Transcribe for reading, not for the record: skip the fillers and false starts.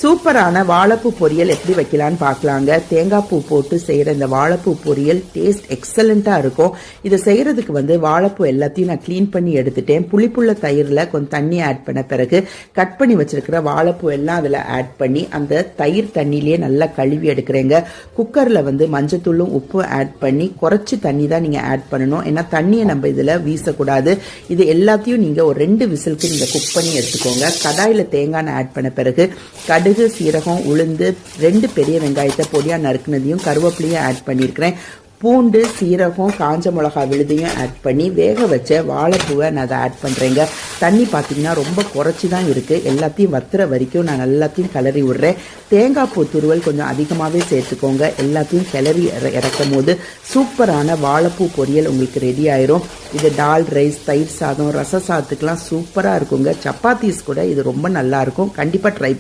சூப்பரான வாழைப்பூ பொரியல் எப்படி வைக்கலான்னு பார்க்கலாங்க. தேங்காய் பூ போட்டு செய்கிற இந்த வாழைப்பூ பொரியல் டேஸ்ட் எக்ஸலண்ட்டாக இருக்கும். இதை செய்கிறதுக்கு வாழைப்பூ எல்லாத்தையும் நான் க்ளீன் பண்ணி எடுத்துட்டேன். புளிப்புள்ள தயிரில் கொஞ்சம் தண்ணி ஆட் பண்ண பிறகு கட் பண்ணி வச்சிருக்கிற வாழைப்பூ எல்லாம் அதில் ஆட் பண்ணி அந்த தயிர் தண்ணியிலேயே நல்லா கழுவி எடுக்கிறேங்க. குக்கரில் மஞ்சத்தூளும் உப்பும் ஆட் பண்ணி குறைச்சி தண்ணி தான் நீங்கள் ஆட் பண்ணணும். ஏன்னா தண்ணியை நம்ம இதில் வீசக்கூடாது. இது எல்லாத்தையும் நீங்கள் ஒரு 2 விசிலுக்கு நீங்கள் குக் பண்ணி எடுத்துக்கோங்க. கடாயில் தேங்காய் ஆட் பண்ண பிறகு கடுகு, சீரகம், உளுந்து, 2 பெரிய வெங்காயத்தை பொடியாக நறுக்குனதையும் கருவேப்பிலையும் ஆட் பண்ணியிருக்கிறேன். பூண்டு, சீரகம், காஞ்ச மிளகா விழுதையும் ஆட் பண்ணி வேக வச்ச வாழைப்பூவை நான் அதை ஆட் பண்ணுறேங்க. தண்ணி பார்த்தீங்கன்னா ரொம்ப குறைச்சி தான் இருக்குது. எல்லாத்தையும் வத்துற வரைக்கும் நான் எல்லாத்தையும் கிளறி விடுறேன். தேங்காய் பூ துருவல் கொஞ்சம் அதிகமாகவே சேர்த்துக்கோங்க. எல்லாத்தையும் கிளறி இறக்கும் போது சூப்பரான வாழைப்பூ பொரியல் உங்களுக்கு ரெடி ஆயிரும். இது டால் ரைஸ், தயிர் சாதம், ரச சாதத்துக்கெலாம் சூப்பராக இருக்குங்க. சப்பாத்தீஸ் கூட இது ரொம்ப நல்லாயிருக்கும். கண்டிப்பாக ட்ரை